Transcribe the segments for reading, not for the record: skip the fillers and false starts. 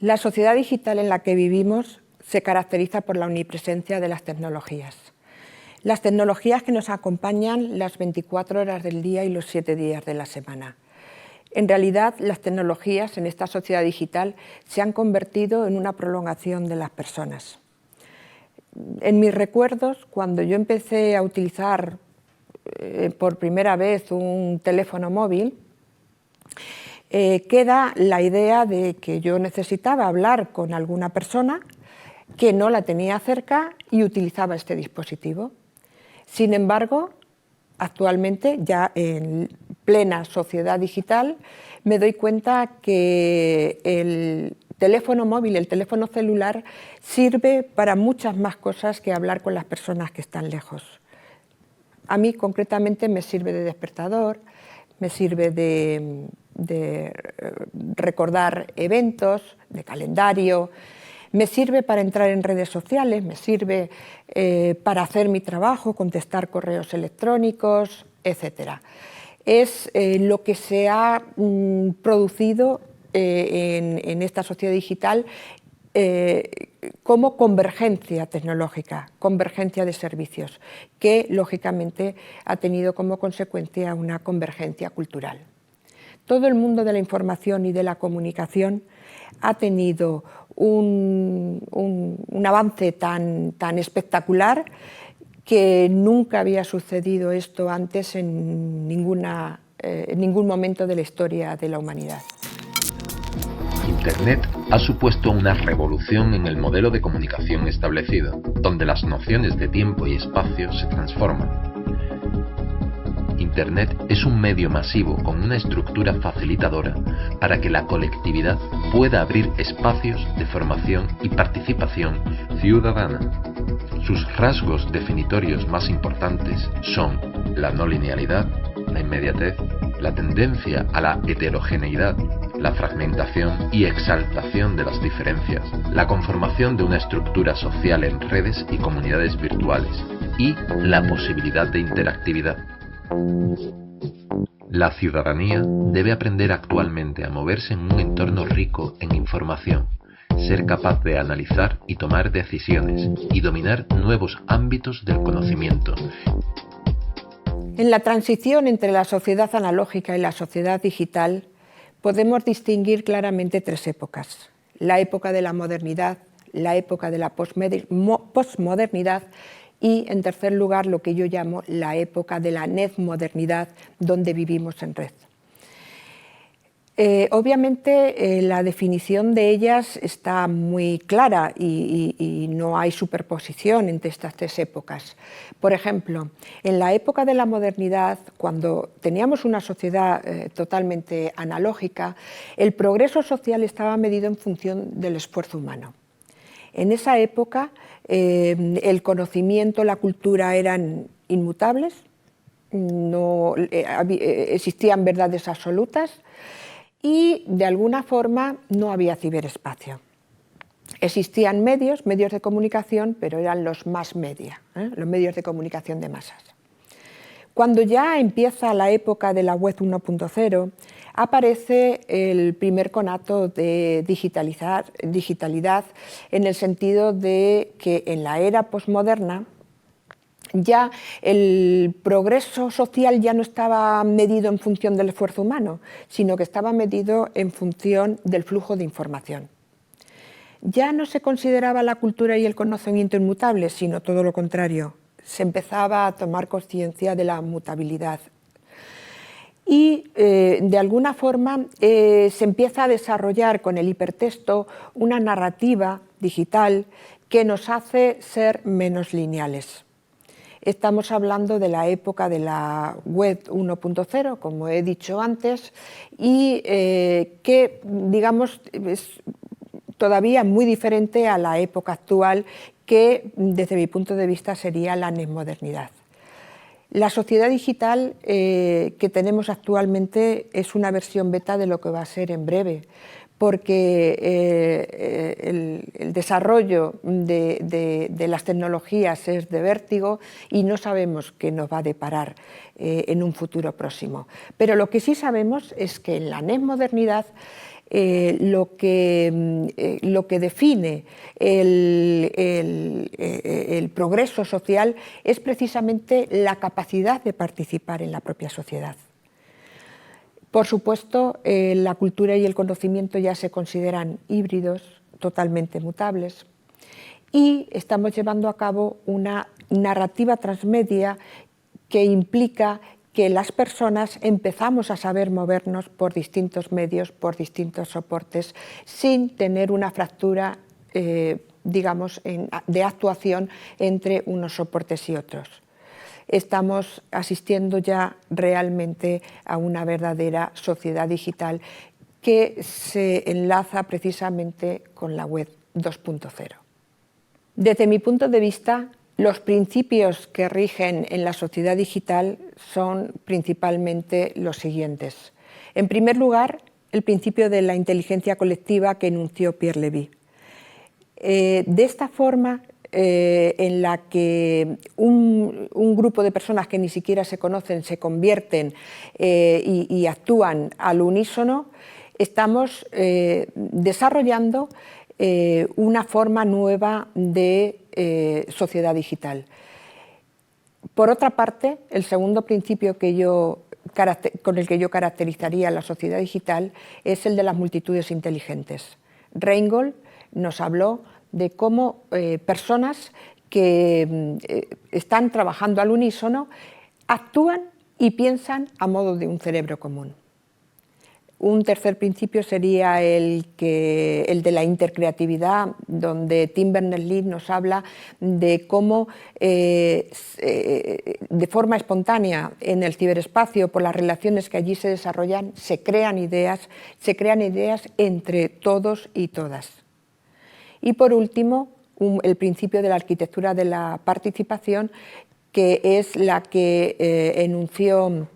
La sociedad digital en la que vivimos se caracteriza por la omnipresencia de las tecnologías. Las tecnologías que nos acompañan las 24 horas del día y los 7 días de la semana. En realidad, las tecnologías en esta sociedad digital se han convertido en una prolongación de las personas. En mis recuerdos, cuando yo empecé a utilizar por primera vez un teléfono móvil, queda la idea de que yo necesitaba hablar con alguna persona que no la tenía cerca y utilizaba este dispositivo. Sin embargo, actualmente, ya en plena sociedad digital, me doy cuenta que el teléfono móvil, el teléfono celular, sirve para muchas más cosas que hablar con las personas que están lejos. A mí, concretamente, me sirve de despertador, me sirve de recordar eventos, de calendario, me sirve para entrar en redes sociales, me sirve para hacer mi trabajo, contestar correos electrónicos, etc. Es lo que se ha producido en esta sociedad digital como convergencia tecnológica, convergencia de servicios, que lógicamente ha tenido como consecuencia una convergencia cultural. Todo el mundo de la información y de la comunicación ha tenido un avance tan espectacular que nunca había sucedido esto antes en ningún momento de la historia de la humanidad. Internet ha supuesto una revolución en el modelo de comunicación establecido, donde las nociones de tiempo y espacio se transforman. Internet es un medio masivo con una estructura facilitadora para que la colectividad pueda abrir espacios de formación y participación ciudadana. Sus rasgos definitorios más importantes son la no linealidad, la inmediatez, la tendencia a la heterogeneidad, la fragmentación y exaltación de las diferencias, la conformación de una estructura social en redes y comunidades virtuales y la posibilidad de interactividad. La ciudadanía debe aprender actualmente a moverse en un entorno rico en información, ser capaz de analizar y tomar decisiones y dominar nuevos ámbitos del conocimiento. En la transición entre la sociedad analógica y la sociedad digital podemos distinguir claramente tres épocas: la época de la modernidad, la época de la posmodernidad y, en tercer lugar, lo que yo llamo la época de la netmodernidad, donde vivimos en red. Obviamente la definición de ellas está muy clara y no hay superposición entre estas tres épocas. Por ejemplo, en la época de la modernidad, cuando teníamos una sociedad totalmente analógica, el progreso social estaba medido en función del esfuerzo humano. En esa época el conocimiento, la cultura eran inmutables, no existían verdades absolutas y de alguna forma no había ciberespacio. Existían medios de comunicación, pero eran los mass media, los medios de comunicación de masas. Cuando ya empieza la época de la web 1.0, aparece el primer conato de digitalidad en el sentido de que en la era posmoderna ya el progreso social ya no estaba medido en función del esfuerzo humano, sino que estaba medido en función del flujo de información. Ya no se consideraba la cultura y el conocimiento inmutables, sino todo lo contrario. Se empezaba a tomar conciencia de la mutabilidad. Y de alguna forma se empieza a desarrollar con el hipertexto una narrativa digital que nos hace ser menos lineales. Estamos hablando de la época de la web 1.0, como he dicho antes, y que, digamos, es todavía muy diferente a la época actual, que desde mi punto de vista sería la netmodernidad. La sociedad digital que tenemos actualmente es una versión beta de lo que va a ser en breve, porque el desarrollo de las tecnologías es de vértigo y no sabemos qué nos va a deparar en un futuro próximo. Pero lo que sí sabemos es que en la netmodernidad lo que define el progreso social es precisamente la capacidad de participar en la propia sociedad. Por supuesto, la cultura y el conocimiento ya se consideran híbridos, totalmente mutables, y estamos llevando a cabo una narrativa transmedia que implica que las personas empezamos a saber movernos por distintos medios, por distintos soportes, sin tener una fractura, digamos, de actuación entre unos soportes y otros. Estamos asistiendo ya realmente a una verdadera sociedad digital que se enlaza precisamente con la web 2.0. Desde mi punto de vista, los principios que rigen en la sociedad digital son principalmente los siguientes. En primer lugar, el principio de la inteligencia colectiva que enunció Pierre Levy. De esta forma, en la que un grupo de personas que ni siquiera se conocen se convierten y actúan al unísono, estamos desarrollando una forma nueva de sociedad digital. Por otra parte, el segundo principio con el que yo caracterizaría la sociedad digital es el de las multitudes inteligentes. Reingold nos habló de cómo personas que están trabajando al unísono actúan y piensan a modo de un cerebro común. Un tercer principio sería el de la intercreatividad, donde Tim Berners-Lee nos habla de cómo de forma espontánea en el ciberespacio, por las relaciones que allí se desarrollan, se crean ideas entre todos y todas. Y por último, el principio de la arquitectura de la participación, que es la que enunció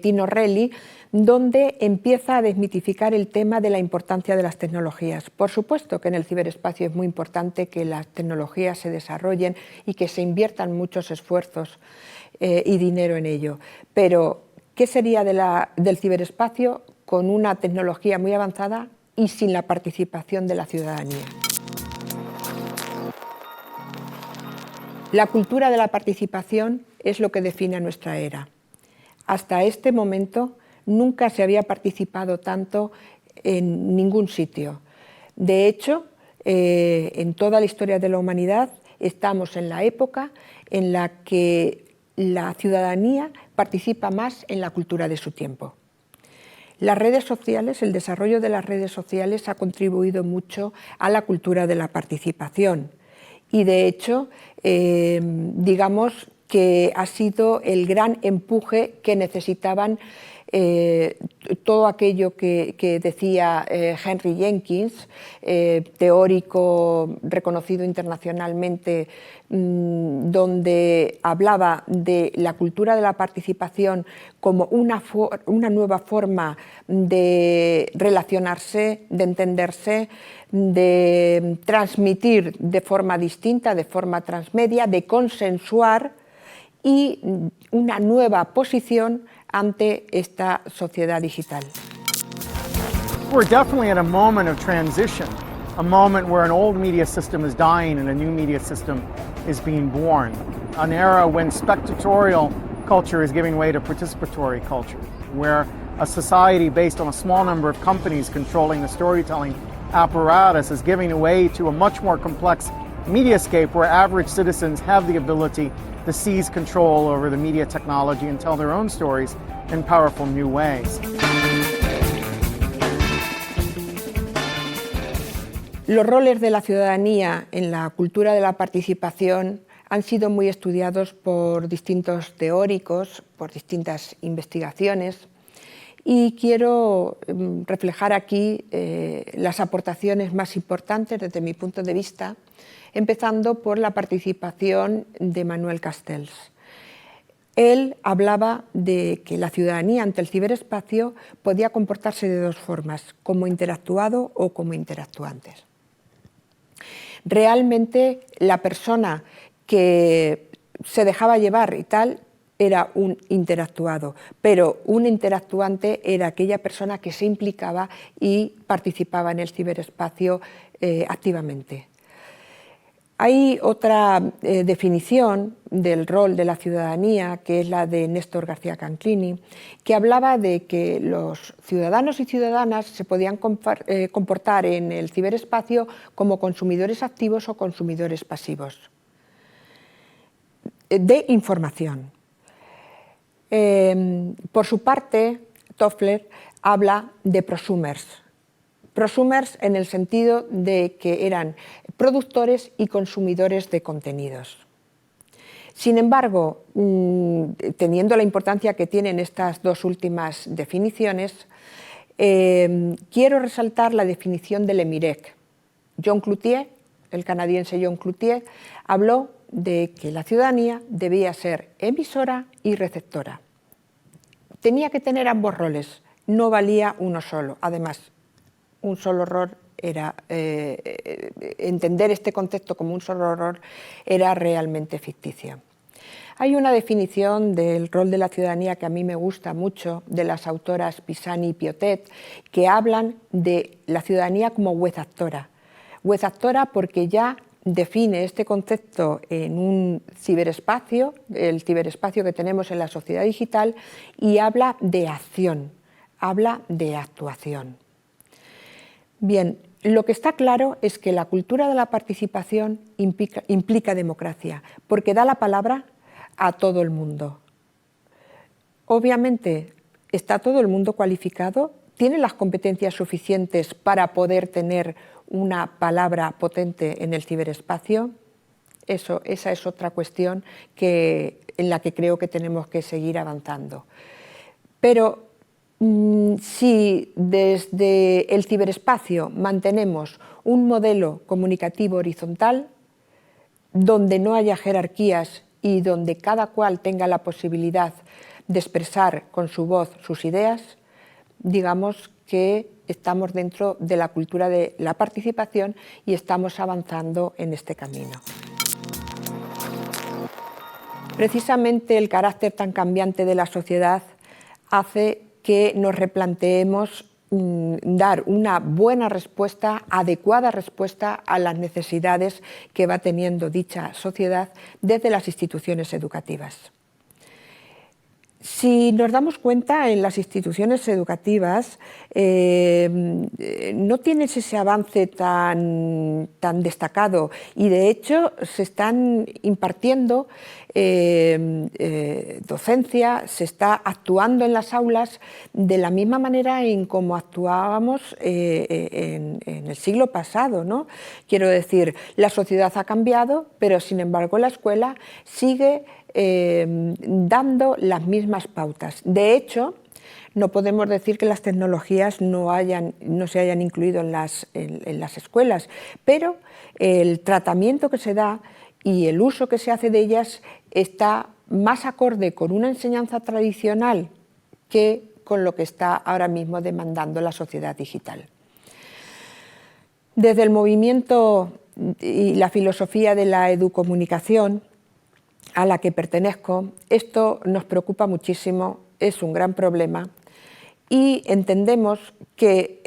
Tino Relli, donde empieza a desmitificar el tema de la importancia de las tecnologías. Por supuesto que en el ciberespacio es muy importante que las tecnologías se desarrollen y que se inviertan muchos esfuerzos y dinero en ello. Pero, ¿qué sería del ciberespacio con una tecnología muy avanzada y sin la participación de la ciudadanía? La cultura de la participación es lo que define a nuestra era. Hasta este momento nunca se había participado tanto en ningún sitio. De hecho, en toda la historia de la humanidad estamos en la época en la que la ciudadanía participa más en la cultura de su tiempo. Las redes sociales, el desarrollo de las redes sociales ha contribuido mucho a la cultura de la participación y, de hecho, digamos que ha sido el gran empuje que necesitaban todo aquello que decía Henry Jenkins, teórico reconocido internacionalmente, donde hablaba de la cultura de la participación como una nueva forma de relacionarse, de entenderse, de transmitir de forma distinta, de forma transmedia, de consensuar, y una nueva posición ante esta sociedad digital. We're definitely at a moment of transition, a moment where an old media system is dying and a new media system is being born, an era when spectatorial culture is giving way to participatory culture, where a society based on a small number of companies controlling the storytelling apparatus is giving way to a much more complex mediascape where average citizens have the ability to seize control over the media technology and tell their own stories in powerful new ways. Los roles de la ciudadanía en la cultura de la participación han sido muy estudiados por distintos teóricos, por distintas investigaciones, y quiero reflejar aquí las aportaciones más importantes desde mi punto de vista, empezando por la participación de Manuel Castells. Él hablaba de que la ciudadanía ante el ciberespacio podía comportarse de dos formas, como interactuado o como interactuantes. Realmente la persona que se dejaba llevar y tal era un interactuado, pero un interactuante era aquella persona que se implicaba y participaba en el ciberespacio activamente. Hay otra definición del rol de la ciudadanía, que es la de Néstor García Canclini, que hablaba de que los ciudadanos y ciudadanas se podían comportar en el ciberespacio como consumidores activos o consumidores pasivos de información. Por su parte, Toffler habla de prosumers. Prosumers en el sentido de que eran productores y consumidores de contenidos. Sin embargo, teniendo la importancia que tienen estas dos últimas definiciones, quiero resaltar la definición del EMIREC. John Cloutier, el canadiense John Cloutier, habló de que la ciudadanía debía ser emisora y receptora. Tenía que tener ambos roles, no valía uno solo. Además, un solo rol era, entender este concepto como un solo rol era realmente ficticio. Hay una definición del rol de la ciudadanía que a mí me gusta mucho, de las autoras Pisani y Piotet, que hablan de la ciudadanía como web actora. Web actora porque ya define este concepto en un ciberespacio, el ciberespacio que tenemos en la sociedad digital, y habla de acción, habla de actuación. Bien, lo que está claro es que la cultura de la participación implica democracia, porque da la palabra a todo el mundo. Obviamente, ¿está todo el mundo cualificado? ¿Tiene las competencias suficientes para poder tener una palabra potente en el ciberespacio? Esa es otra cuestión en la que creo que tenemos que seguir avanzando. Pero si desde el ciberespacio mantenemos un modelo comunicativo horizontal, donde no haya jerarquías y donde cada cual tenga la posibilidad de expresar con su voz sus ideas, digamos que estamos dentro de la cultura de la participación y estamos avanzando en este camino. Precisamente el carácter tan cambiante de la sociedad hace que nos replanteemos dar una buena respuesta, adecuada respuesta a las necesidades que va teniendo dicha sociedad desde las instituciones educativas. Si nos damos cuenta, en las instituciones educativas no tienes ese avance tan destacado y de hecho se están impartiendo docencia, se está actuando en las aulas de la misma manera en como actuábamos en el siglo pasado, ¿no? Quiero decir, la sociedad ha cambiado, pero sin embargo la escuela sigue dando las mismas pautas. De hecho, no podemos decir que las tecnologías no se hayan incluido en las escuelas, pero el tratamiento que se da y el uso que se hace de ellas está más acorde con una enseñanza tradicional que con lo que está ahora mismo demandando la sociedad digital. Desde el movimiento y la filosofía de la educomunicación a la que pertenezco, esto nos preocupa muchísimo, es un gran problema y entendemos que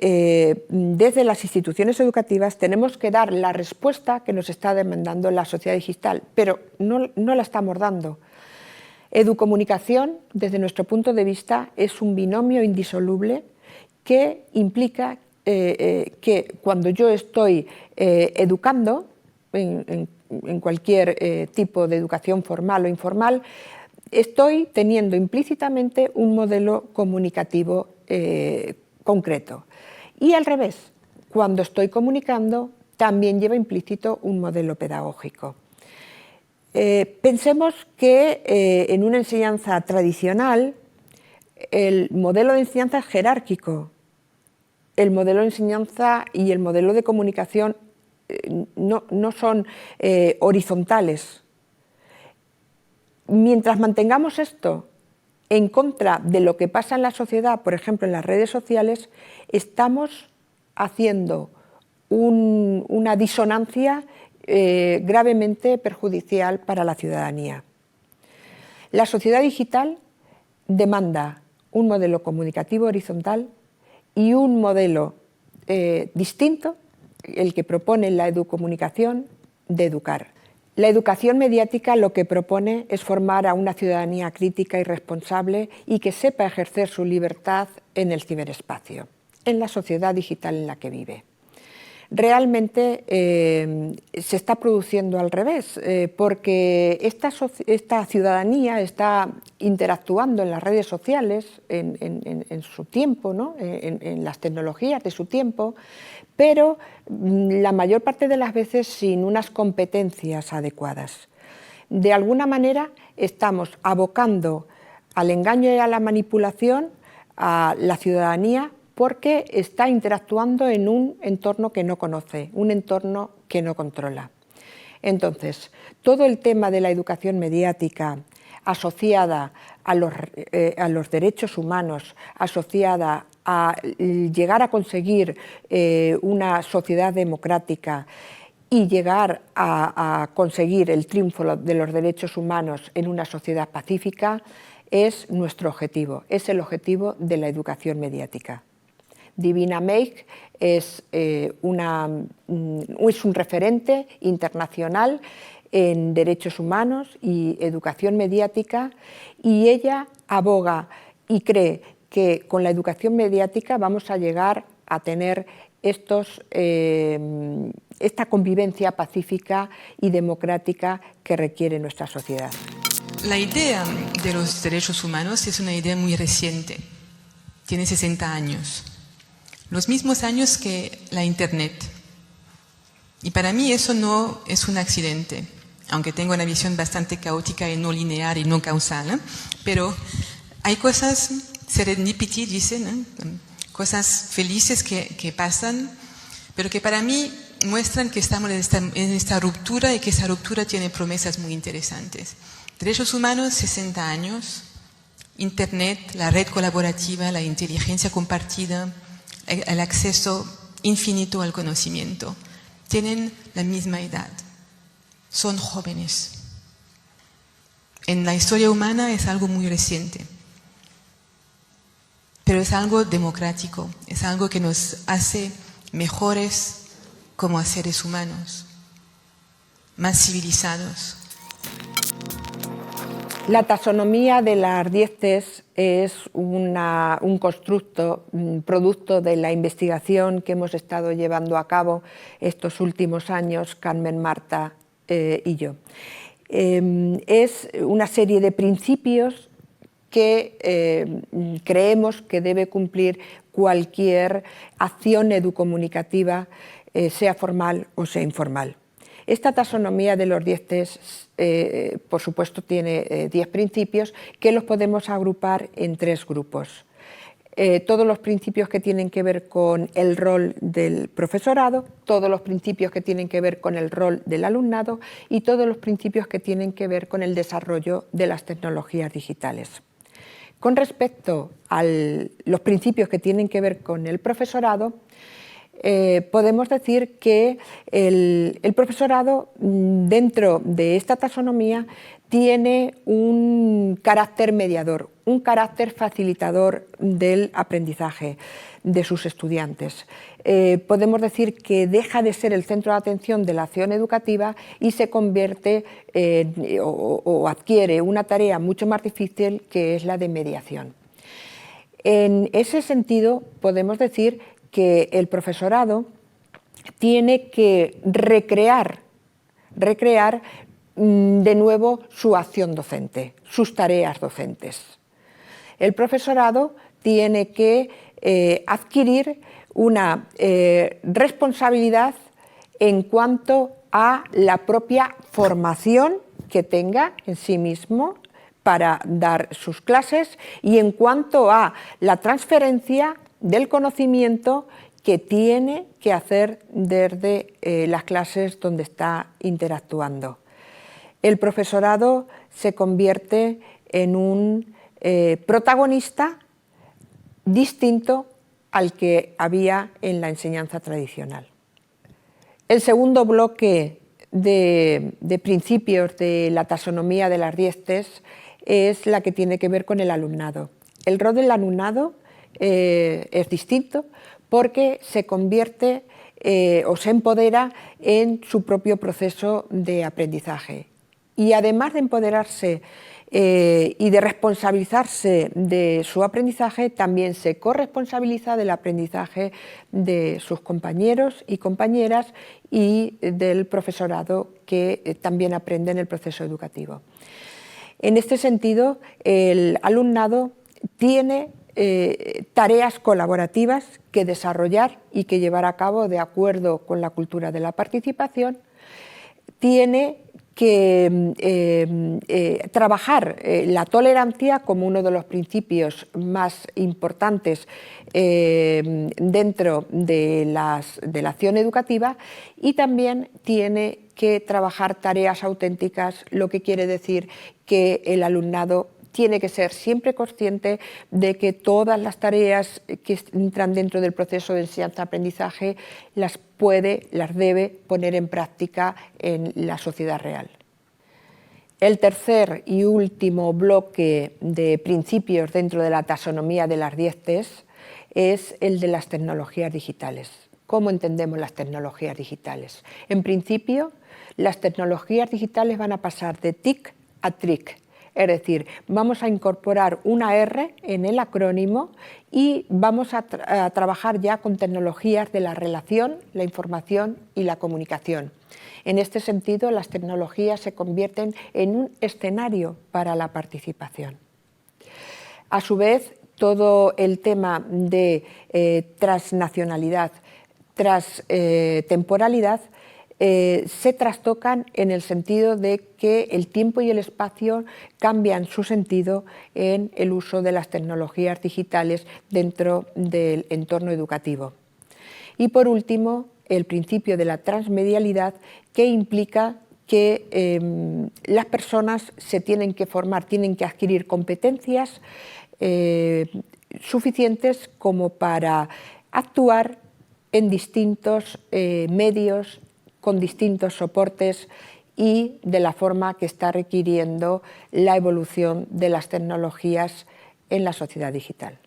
desde las instituciones educativas tenemos que dar la respuesta que nos está demandando la sociedad digital, pero no la estamos dando. Educomunicación, desde nuestro punto de vista, es un binomio indisoluble que implica que cuando yo estoy educando en cualquier tipo de educación formal o informal, estoy teniendo implícitamente un modelo comunicativo concreto. Y al revés, cuando estoy comunicando, también lleva implícito un modelo pedagógico. Pensemos que en una enseñanza tradicional, el modelo de enseñanza es jerárquico. El modelo de enseñanza y el modelo de comunicación no son horizontales. Mientras mantengamos esto en contra de lo que pasa en la sociedad, por ejemplo en las redes sociales, estamos haciendo una disonancia gravemente perjudicial para la ciudadanía. La sociedad digital demanda un modelo comunicativo horizontal y un modelo distinto, el que propone la educomunicación, de educar. La educación mediática lo que propone es formar a una ciudadanía crítica y responsable y que sepa ejercer su libertad en el ciberespacio, en la sociedad digital en la que vive. Realmente se está produciendo al revés, porque esta ciudadanía está interactuando en las redes sociales en su tiempo, ¿no? en las tecnologías de su tiempo, pero la mayor parte de las veces sin unas competencias adecuadas. De alguna manera estamos abocando al engaño y a la manipulación a la ciudadanía porque está interactuando en un entorno que no conoce, un entorno que no controla. Entonces, todo el tema de la educación mediática asociada a los derechos humanos, asociada a llegar a conseguir una sociedad democrática y llegar a conseguir el triunfo de los derechos humanos en una sociedad pacífica es nuestro objetivo, es el objetivo de la educación mediática. Divina Meich es un referente internacional en derechos humanos y educación mediática, y ella aboga y cree que con la educación mediática vamos a llegar a tener esta convivencia pacífica y democrática que requiere nuestra sociedad. La idea de los derechos humanos es una idea muy reciente, tiene 60 años. Los mismos años que la Internet. Y para mí eso no es un accidente, aunque tengo una visión bastante caótica y no lineal y no causal, ¿eh? Pero hay cosas, serendipity dicen, ¿eh? Cosas felices que pasan, pero que para mí muestran que estamos en esta ruptura y que esa ruptura tiene promesas muy interesantes. Derechos humanos, 60 años, Internet, la red colaborativa, la inteligencia compartida, el acceso infinito al conocimiento, tienen la misma edad, son jóvenes. En la historia humana es algo muy reciente, pero es algo democrático, es algo que nos hace mejores como seres humanos, más civilizados. La taxonomía de las 10 Ts es un constructo, producto de la investigación que hemos estado llevando a cabo estos últimos años, Carmen, Marta y yo. Es una serie de principios que creemos que debe cumplir cualquier acción educomunicativa, sea formal o sea informal. Esta taxonomía de los 10 Ts, por supuesto, tiene 10 principios que los podemos agrupar en 3 grupos. Todos los principios que tienen que ver con el rol del profesorado, todos los principios que tienen que ver con el rol del alumnado y todos los principios que tienen que ver con el desarrollo de las tecnologías digitales. Con respecto a los principios que tienen que ver con el profesorado, podemos decir que el profesorado, dentro de esta taxonomía, tiene un carácter mediador, un carácter facilitador del aprendizaje de sus estudiantes. Podemos decir que deja de ser el centro de atención de la acción educativa y se convierte o adquiere una tarea mucho más difícil, que es la de mediación. En ese sentido, podemos decir que el profesorado tiene que recrear de nuevo su acción docente, sus tareas docentes. El profesorado tiene que adquirir una responsabilidad en cuanto a la propia formación que tenga en sí mismo para dar sus clases y en cuanto a la transferencia del conocimiento que tiene que hacer desde las clases donde está interactuando. El profesorado se convierte en un protagonista distinto al que había en la enseñanza tradicional. El segundo bloque de principios de la taxonomía de las 10 Ts es la que tiene que ver con el alumnado. El rol del alumnado es distinto porque se convierte o se empodera en su propio proceso de aprendizaje. Y además de empoderarse y de responsabilizarse de su aprendizaje, también se corresponsabiliza del aprendizaje de sus compañeros y compañeras y del profesorado que también aprende en el proceso educativo. En este sentido, el alumnado tiene tareas colaborativas que desarrollar y que llevar a cabo de acuerdo con la cultura de la participación, tiene que trabajar la tolerancia como uno de los principios más importantes dentro de la acción educativa, y también tiene que trabajar tareas auténticas, lo que quiere decir que el alumnado tiene que ser siempre consciente de que todas las tareas que entran dentro del proceso de enseñanza-aprendizaje las debe poner en práctica en la sociedad real. El tercer y último bloque de principios dentro de la taxonomía de las 10 Ts es el de las tecnologías digitales. ¿Cómo entendemos las tecnologías digitales? En principio, las tecnologías digitales van a pasar de TIC a TRIC. Es decir, vamos a incorporar una R en el acrónimo y vamos a trabajar ya con tecnologías de la relación, la información y la comunicación. En este sentido, las tecnologías se convierten en un escenario para la participación. A su vez, todo el tema de transnacionalidad, transtemporalidad, se trastocan en el sentido de que el tiempo y el espacio cambian su sentido en el uso de las tecnologías digitales dentro del entorno educativo. Y por último, el principio de la transmedialidad, que implica que las personas se tienen que formar, tienen que adquirir competencias suficientes como para actuar en distintos medios, con distintos soportes y de la forma que está requiriendo la evolución de las tecnologías en la sociedad digital.